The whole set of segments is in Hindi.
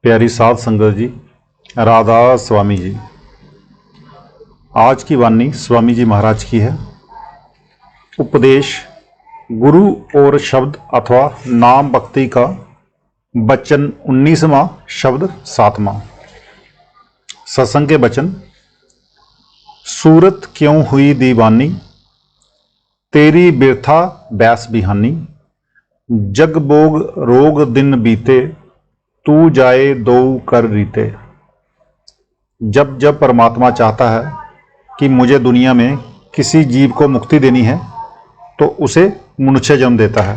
प्यारी साध संगत जी, राधा स्वामी जी। आज की वाणी स्वामी जी महाराज की है। उपदेश गुरु और शब्द अथवा नाम भक्ति का वचन 19वां, शब्द 7वां। सत्संग के वचन। सूरत क्यों हुई दीवानी, तेरी बिरथा बैस बिहानी। जग भोग रोग दिन बीते, तू जाए दो कर रीते। जब जब परमात्मा चाहता है कि मुझे दुनिया में किसी जीव को मुक्ति देनी है तो उसे मनुष्य जन्म देता है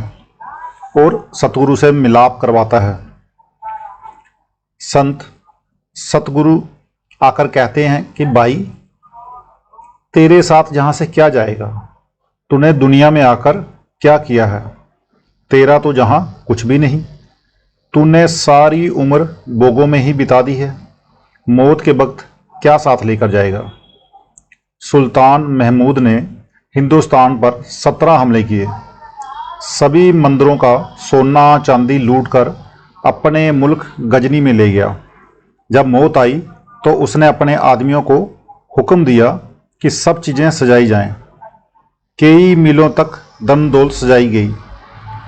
और सतगुरु से मिलाप करवाता है। संत सतगुरु आकर कहते हैं कि भाई, तेरे साथ जहाँ से क्या जाएगा, तूने दुनिया में आकर क्या किया है? तेरा तो जहाँ कुछ भी नहीं। तूने सारी उम्र भोगों में ही बिता दी है। मौत के वक्त क्या साथ लेकर जाएगा? सुल्तान महमूद ने हिंदुस्तान पर 17 हमले किए। सभी मंदिरों का सोना चांदी लूटकर अपने मुल्क गजनी में ले गया। जब मौत आई तो उसने अपने आदमियों को हुक्म दिया कि सब चीज़ें सजाई जाएं। कई मीलों तक धन दौलत सजाई गई।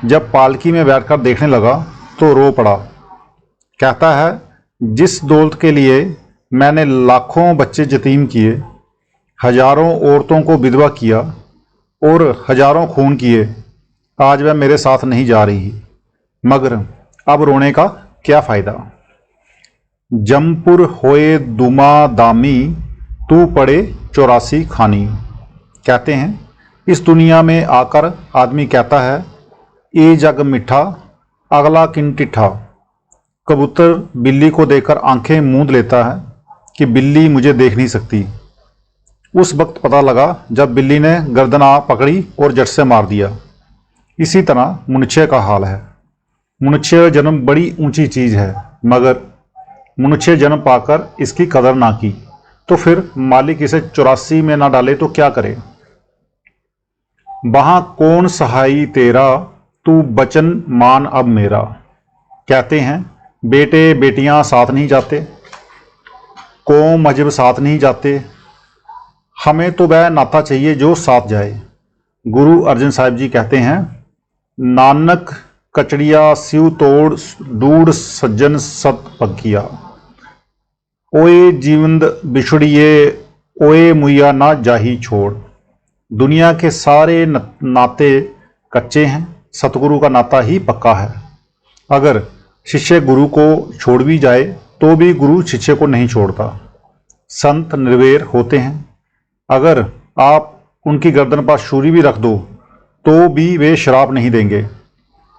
जब पालकी में बैठकर देखने लगा तो रो पड़ा। कहता है, जिस दौलत के लिए मैंने लाखों बच्चे यतीम किए, हजारों औरतों को विधवा किया और हजारों खून किए, आज वह मेरे साथ नहीं जा रही। मगर अब रोने का क्या फ़ायदा? जमपुर होए दुमा दामी, तू पड़े 84 खानी। कहते हैं, इस दुनिया में आकर आदमी कहता है, ये जग मिठा अगला किन टिठा। कबूतर बिल्ली को देखकर आंखें मूंद लेता है कि बिल्ली मुझे देख नहीं सकती। उस वक्त पता लगा जब बिल्ली ने गर्दन आ पकड़ी और जट से मार दिया। इसी तरह मनुष्य का हाल है। मनुष्य जन्म बड़ी ऊंची चीज़ है, मगर मनुष्य जन्म पाकर इसकी कदर ना की तो फिर मालिक इसे 84 में ना डाले तो क्या करे? वहाँ कौन सहाई तेरा, तू बचन मान अब मेरा। कहते हैं, बेटे बेटियां साथ नहीं जाते, कौम मजहब साथ नहीं जाते, हमें तो वह नाता चाहिए जो साथ जाए। गुरु अर्जन साहिब जी कहते हैं, नानक कचड़िया सिव तोड़ डूढ़ सज्जन सत पकिया। ओए जीवंद बिछड़िए, ओए मुइया ना जाही छोड़। दुनिया के सारे नाते कच्चे हैं, सतगुरु का नाता ही पक्का है। अगर शिष्य गुरु को छोड़ भी जाए तो भी गुरु शिष्य को नहीं छोड़ता। संत निर्वैर होते हैं। अगर आप उनकी गर्दन पर छुरी भी रख दो तो भी वे श्राप नहीं देंगे।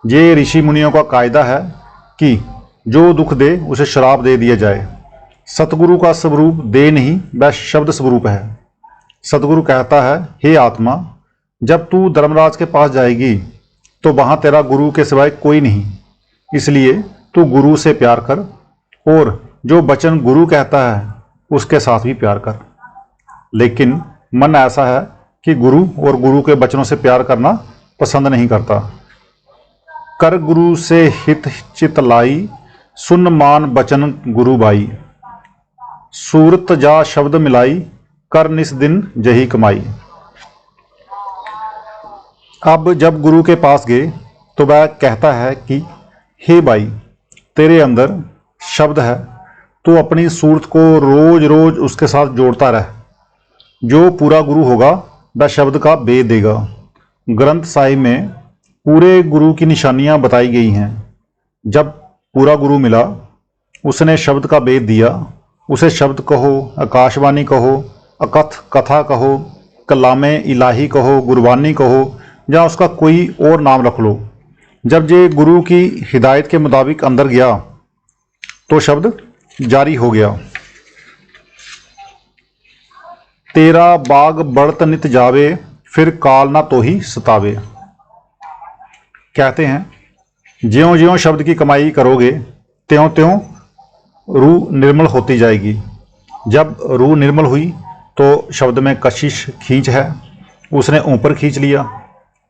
ये ऋषि मुनियों का कायदा है कि जो दुख दे उसे श्राप दे दिया जाए। सतगुरु का स्वरूप दे नहीं, वह शब्द स्वरूप है। सतगुरु कहता है, हे आत्मा, जब तू धर्मराज के पास जाएगी तो वहाँ तेरा गुरु के सिवाय कोई नहीं। इसलिए तू गुरु से प्यार कर और जो वचन गुरु कहता है उसके साथ भी प्यार कर। लेकिन मन ऐसा है कि गुरु और गुरु के वचनों से प्यार करना पसंद नहीं करता। कर गुरु से हित चित लाई, सुन मान वचन गुरु बाई। सूरत जा शब्द मिलाई, कर निस दिन जही कमाई। अब जब गुरु के पास गए तो वह कहता है कि हे भाई, तेरे अंदर शब्द है, तो अपनी सूरत को रोज रोज उसके साथ जोड़ता रह। जो पूरा गुरु होगा वह शब्द का भेद देगा। ग्रंथ साहिब में पूरे गुरु की निशानियां बताई गई हैं। जब पूरा गुरु मिला, उसने शब्द का भेद दिया। उसे शब्द कहो, आकाशवाणी कहो, अकथ कथा कहो, कलामे इलाही कहो, गुरबानी कहो, या उसका कोई और नाम रख लो। जब ये गुरु की हिदायत के मुताबिक अंदर गया तो शब्द जारी हो गया। तेरा बाग बढ़त नित जावे, फिर काल ना तो ही सतावे। कहते हैं, ज्यों ज्यों शब्द की कमाई करोगे त्यों त्यों रूह निर्मल होती जाएगी। जब रूह निर्मल हुई तो शब्द में कशिश खींच है, उसने ऊपर खींच लिया।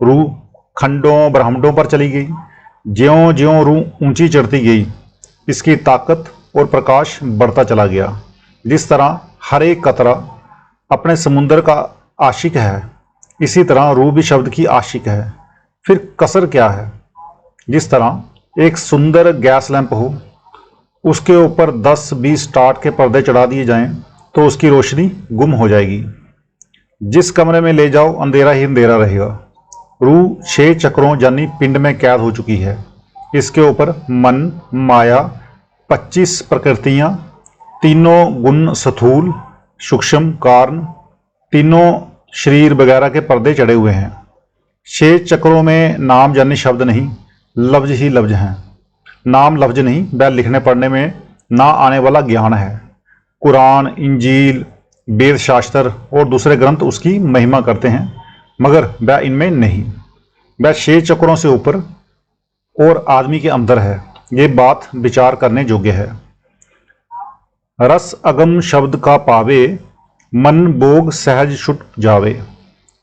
रूह खंडों ब्रह्मांडों पर चली गई। ज्यों ज्यों रूह ऊंची चढ़ती गई, इसकी ताकत और प्रकाश बढ़ता चला गया। जिस तरह हर एक कतरा अपने समुद्र का आशिक है, इसी तरह रूह भी शब्द की आशिक है। फिर कसर क्या है? जिस तरह एक सुंदर गैस लैंप हो, उसके ऊपर 10-20 टाट के पर्दे चढ़ा दिए जाएं तो उसकी रोशनी गुम हो जाएगी। जिस कमरे में ले जाओ अंधेरा ही अंधेरा रहेगा। रूह 6 चक्रों यानी पिंड में कैद हो चुकी है। इसके ऊपर मन, माया, 25 प्रकृतियां, तीनों गुण स्थूल, सूक्ष्म, कारण, तीनों शरीर वगैरह के पर्दे चढ़े हुए हैं। 6 चक्रों में नाम यानी शब्द नहीं, लफ्ज ही लफ्ज हैं। नाम लफ्ज नहीं, वह लिखने पढ़ने में ना आने वाला ज्ञान है। कुरान, इंजील, वेद शास्त्र और दूसरे ग्रंथ उसकी महिमा करते हैं, मगर वह इनमें नहीं। वह 6 चक्रों से ऊपर और आदमी के अंदर है। ये बात विचार करने योग्य है। रस अगम शब्द का पावे, मन भोग सहज छुट जावे।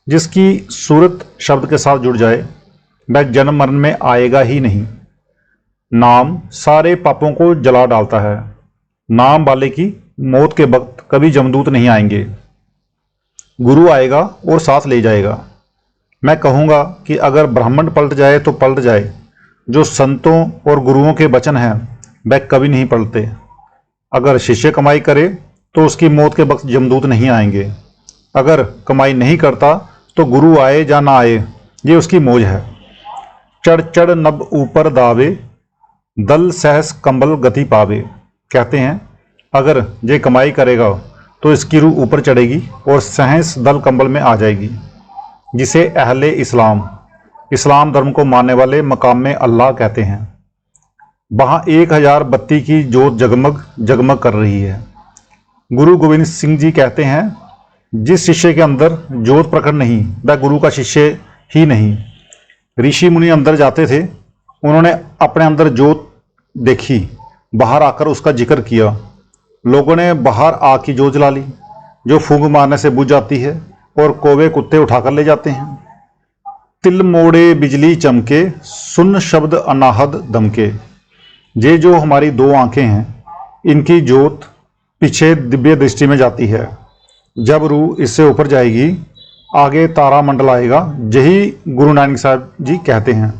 जिसकी सूरत शब्द के साथ जुड़ जाए वह जन्म मरण में आएगा ही नहीं। नाम सारे पापों को जला डालता है। नाम वाले की मौत के वक्त कभी जमदूत नहीं आएंगे। गुरु आएगा और साथ ले जाएगा। मैं कहूँगा कि अगर ब्राह्मण पलट जाए तो पलट जाए, जो संतों और गुरुओं के वचन हैं वह कभी नहीं पलटते। अगर शिष्य कमाई करे तो उसकी मौत के वक्त जमदूत नहीं आएंगे। अगर कमाई नहीं करता तो गुरु आए या ना आए ये उसकी मौज है। चढ़ चढ़ नभ ऊपर दावे, दल सहस कंबल गति पावे। कहते हैं अगर ये कमाई करेगा तो इसकी रूह ऊपर चढ़ेगी और सहस दल कंबल में आ जाएगी। जिसे अहले इस्लाम धर्म को मानने वाले मकाम में अल्लाह कहते हैं। वहाँ 1000 बत्ती की जोत जगमग जगमग कर रही है। गुरु गोविंद सिंह जी कहते हैं जिस शिष्य के अंदर जोत प्रकट नहीं वह गुरु का शिष्य ही नहीं। ऋषि मुनि अंदर जाते थे, उन्होंने अपने अंदर जोत देखी, बाहर आकर उसका जिक्र किया। लोगों ने बाहर आग की जोत जला ली जो फूंक मारने से बुझ जाती है और कौवे कुत्ते उठाकर ले जाते हैं। तिल मोड़े बिजली चमके, सुन शब्द अनाहद दमके। ये जो हमारी 2 आंखें हैं इनकी जोत पीछे दिव्य दृष्टि में जाती है। जब रूह इससे ऊपर जाएगी आगे तारा मंडल आएगा। यही गुरु नानक साहब जी कहते हैं।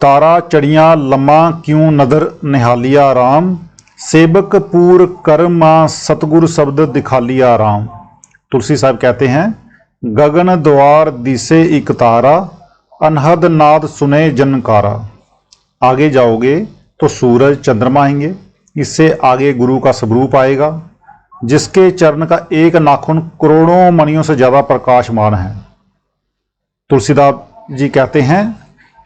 तारा चढ़िया लम्मा क्यों नदर निहालिया राम, सेवक पूर कर्मा सतगुरु शब्द दिखा लिया राम। तुलसी साहब कहते हैं गगन द्वार दिसे एक तारा, अनहद नाद सुने जनकारा। आगे जाओगे तो सूरज चंद्रमा आएंगे, इससे आगे गुरु का स्वरूप आएगा जिसके चरण का एक नाखून करोड़ों मणियों से ज्यादा प्रकाशमान है। तुलसीदास जी कहते हैं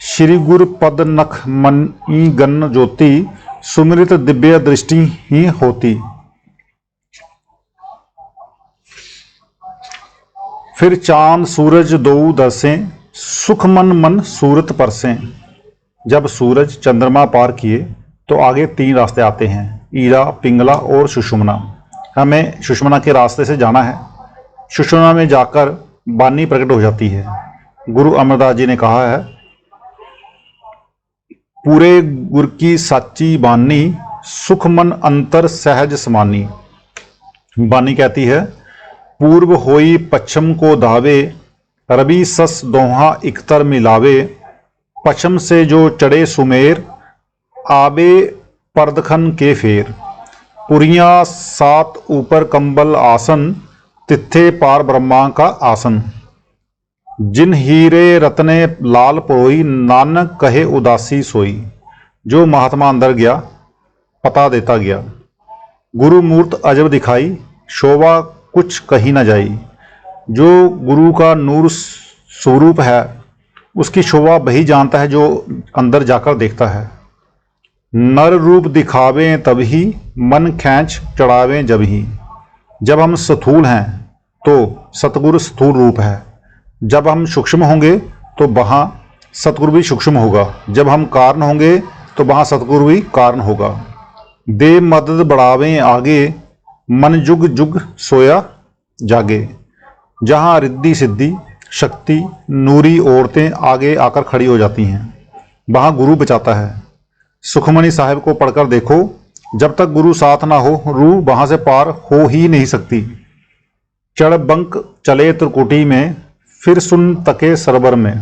श्री गुरु पद नख मणि गण ज्योति, सुमृत दिव्य दृष्टि ही होती। फिर चांद सूरज दो दरसें, सुख मन मन सूरत परसें। जब सूरज चंद्रमा पार किए तो आगे 3 रास्ते आते हैं, ईरा, पिंगला और सुषुम्ना। हमें सुषुम्ना के रास्ते से जाना है। सुषुम्ना में जाकर बानी प्रकट हो जाती है। गुरु अमरदास जी ने कहा है पूरे गुर की साची बानी, सुख मन अंतर सहज समानी। बानी कहती है पूर्व होई पश्चिम को धावे, रवि सस दोहा इकतर मिलावे। पश्चिम से जो चढ़े सुमेर, आबे परदखन के फेर। पुरियां 7 ऊपर कंबल आसन, तिथे पार ब्रह्मा का आसन। जिन हीरे रत्ने लाल परोई, नानक कहे उदासी सोई। जो महात्मा अंदर गया पता देता गया। गुरु मूर्त अजब दिखाई, शोभा कुछ कही न जाई। जो गुरु का नूर स्वरूप है उसकी शोभा वही जानता है जो अंदर जाकर देखता है। नर रूप दिखावें तभी, मन खींच चढ़ावें जब ही। जब हम स्थूल हैं तो सतगुरु स्थूल रूप है, जब हम सूक्ष्म होंगे तो वहाँ सतगुरु भी सूक्ष्म होगा, जब हम कारण होंगे तो वहाँ सतगुरु भी कारण होगा। दे मदद बढ़ावें आगे, मन जुग जुग सोया जागे। जहाँ रिद्धि सिद्धि शक्ति नूरी औरतें आगे आकर खड़ी हो जाती हैं वहाँ गुरु बचाता है। सुखमणि साहिब को पढ़कर देखो, जब तक गुरु साथ ना हो रूह वहां से पार हो ही नहीं सकती। चढ़ बंक चले त्रिकुटी में, फिर सुन तके सरबर में।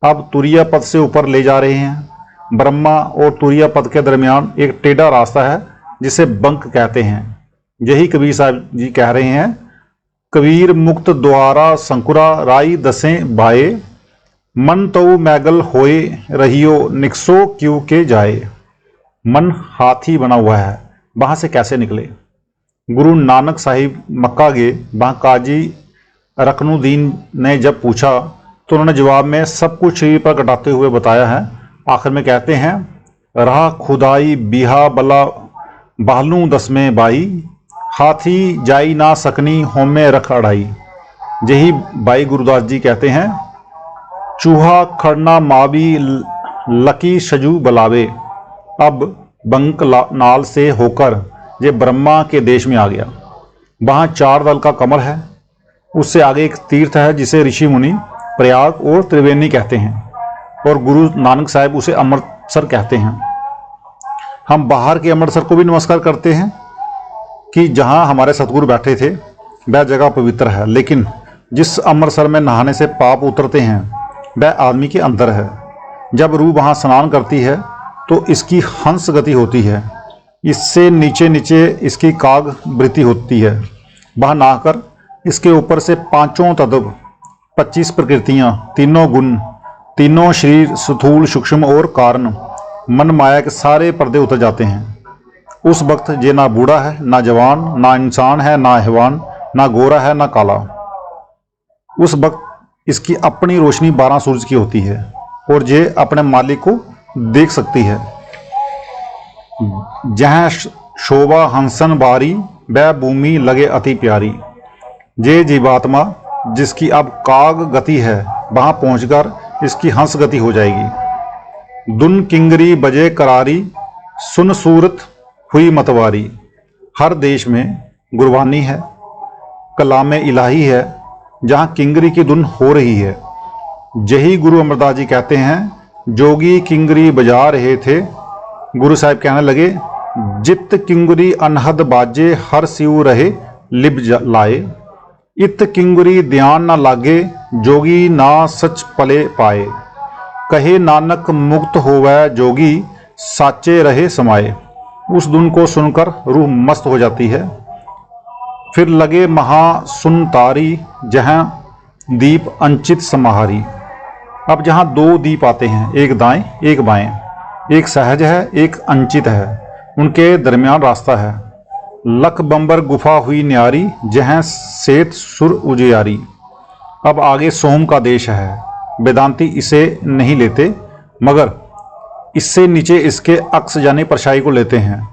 अब तुरिया पद से ऊपर ले जा रहे हैं। ब्रह्मा और तुरिया पद के दरमियान एक टेढ़ा रास्ता है जिसे बंक कहते हैं। यही कबीर साहब जी कह रहे हैं, कबीर मुक्त द्वारा संकुरा राई दसें भाए, मन तो मैगल होए रहियो निकसो क्यों के जाए। मन हाथी बना हुआ है, वहां से कैसे निकले। गुरु नानक साहिब मक्का गए, वहां काजी रकनुद्दीन ने जब पूछा तो उन्होंने जवाब में सब कुछ शरीर पर कटाते हुए बताया है। आखिर में कहते हैं, रहा खुदाई बिहा बला बालू दसमें बाई, हाथी जाई ना सकनी होमे रख अड़ाई। यही भाई गुरुदास जी कहते हैं, चूहा खड़ना मावी लकी शजू बलावे। अब बंक नाल से होकर ये ब्रह्मा के देश में आ गया। वहाँ 4 दल का कमल है, उससे आगे एक तीर्थ है जिसे ऋषि मुनि प्रयाग और त्रिवेणी कहते हैं, और गुरु नानक साहिब उसे अमृतसर कहते हैं। हम बाहर के अमृतसर को भी नमस्कार करते हैं कि जहाँ हमारे सतगुरु बैठे थे वह जगह पवित्र है, लेकिन जिस अमृतसर में नहाने से पाप उतरते हैं वह आदमी के अंदर है। जब रूह वहाँ स्नान करती है तो इसकी हंस गति होती है, इससे नीचे नीचे इसकी काग वृत्ति होती है। वहाँ नहाकर इसके ऊपर से 5 तत्व, 25 प्रकृतियाँ, 3 गुण, 3 शरीर स्थूल सूक्ष्म और कारण, मन माया के सारे पर्दे उतर जाते हैं। उस वक्त ये ना बूढ़ा है ना जवान, ना इंसान है ना हैवान, ना गोरा है ना काला। उस वक्त इसकी अपनी रोशनी 12 सूरज की होती है और ये अपने मालिक को देख सकती है। जहाँ शोभा हंसन बारी, वह भूमि लगे अति प्यारी। ये जीवात्मा जिसकी अब काग गति है, वहां पहुंचकर इसकी हंस गति हो जाएगी। दुन किंगरी बजे करारी, सुन सूरत हुई मतवारी। हर देश में गुरबानी है, कलामे इलाही है, जहाँ किंगरी की धुन हो रही है। यही गुरु अमरदास जी कहते हैं, जोगी किंगरी बजा रहे थे। गुरु साहिब कहने लगे, जित किंगरी अनहद बाजे, हर सिउ रहे लिब लाए। इत किंगरी ध्यान न लागे, जोगी ना सच पले पाए। कहे नानक मुक्त होवै जोगी, साचे रहे समाये। उस धुन को सुनकर रूह मस्त हो जाती है। फिर लगे महा सुन तारी, जहाँ दीप अंचित समाहारी। अब जहाँ 2 दीप आते हैं, एक दाएं एक बाएं, एक सहज है एक अंचित है, उनके दरमियान रास्ता है। लख बंबर गुफा हुई न्यारी, जहाँ सेत सुर उजियारी। अब आगे सोम का देश है। वेदांती इसे नहीं लेते, मगर इससे नीचे इसके अक्स यानी परछाई को लेते हैं।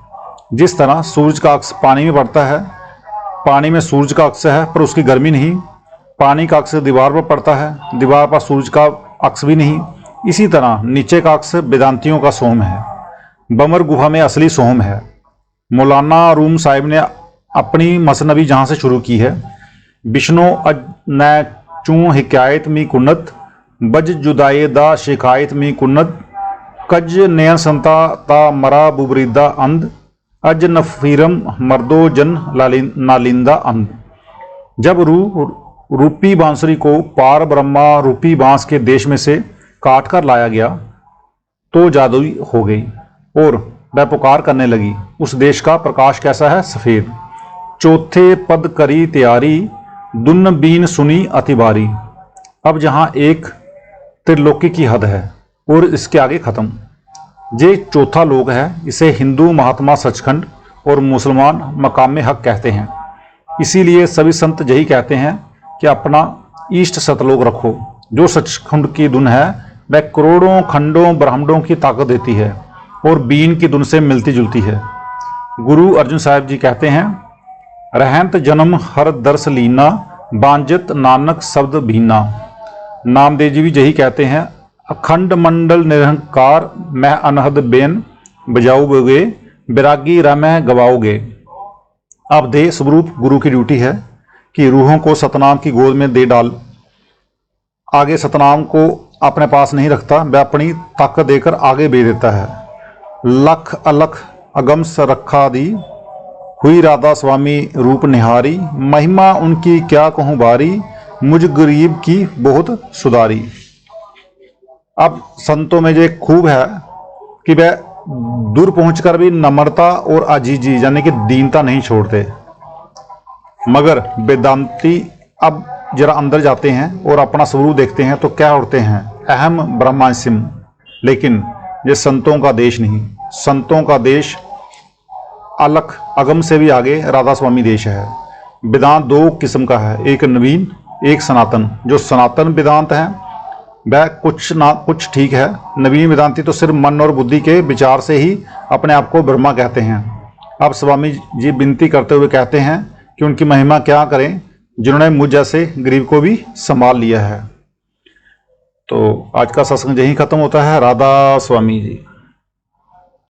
जिस तरह सूरज का अक्स पानी में पड़ता है, पानी में सूरज का अक्स है पर उसकी गर्मी नहीं। पानी का अक्स दीवार पर पड़ता है, दीवार पर सूरज का अक्स भी नहीं। इसी तरह नीचे का अक्स वेदांतियों का सोम है, बमर गुफा में असली सोम है। मौलाना रूम साहिब ने अपनी मसनवी जहाँ से शुरू की है, विष्णु न चूँ हिकायत मी कुन्नत, बज जुदाए दा शिकायत मी कुन्नत, कज नयन संता ता मरा बुबरीदा अंध, अज नफीरम मर्दो जन नालिंदा अंध। जब रूपी बांसुरी को पार ब्रह्मा रूपी बांस के देश में से काट कर लाया गया तो जादुई हो गई और वह पुकार करने लगी, उस देश का प्रकाश कैसा है? सफेद। चौथे पद करी तैयारी, दुन बीन सुनी अतिबारी। अब जहां एक त्रिलोकी की हद है और इसके आगे खत्म। ये चौथा लोक है। इसे हिंदू महात्मा सचखंड और मुसलमान मकाम हक कहते हैं। इसीलिए सभी संत यही कहते हैं कि अपना ईष्ट सतलोक रखो। जो सचखंड की धुन है वह करोड़ों खंडों ब्रह्मांडों की ताकत देती है और बीन की धुन से मिलती जुलती है। गुरु अर्जुन साहिब जी कहते हैं, रहंत जन्म हर दर्श लीना, बांजत नानक शब्द भीना। नामदेव जी भी यही कहते हैं, अखंड मंडल निरंकार, मैं अनहद बेन बजाओगे, बैरागी रमै गवाओगे। अब दे स्वरूप गुरु की ड्यूटी है कि रूहों को सतनाम की गोद में दे डाल। आगे सतनाम को अपने पास नहीं रखता, वह अपनी ताकत देकर आगे भेज देता है। लख अलख अगम रखा दी, हुई राधा स्वामी रूप निहारी, महिमा उनकी क्या कहूँ बारी, मुझ गरीब की बहुत सुधारी। अब संतों में जो एक खूब है कि वह दूर पहुंचकर भी नम्रता और आजीजी यानी कि दीनता नहीं छोड़ते, मगर वेदांती अब जरा अंदर जाते हैं और अपना स्वरूप देखते हैं तो क्या उठते हैं, अहम ब्रह्मास्मि। लेकिन ये संतों का देश नहीं, संतों का देश अलख अगम से भी आगे राधा स्वामी देश है। वेदांत दो किस्म का है, एक नवीन एक सनातन। जो सनातन वेदांत है वह कुछ ठीक है, नवीन वेदांती तो सिर्फ मन और बुद्धि के विचार से ही अपने आप को ब्रह्मा कहते हैं। अब स्वामी जी विनती करते हुए कहते हैं कि उनकी महिमा क्या करें जिन्होंने मुझ जैसे गरीब को भी संभाल लिया है। तो आज का सत्संग यहीं खत्म होता है। राधा स्वामी जी।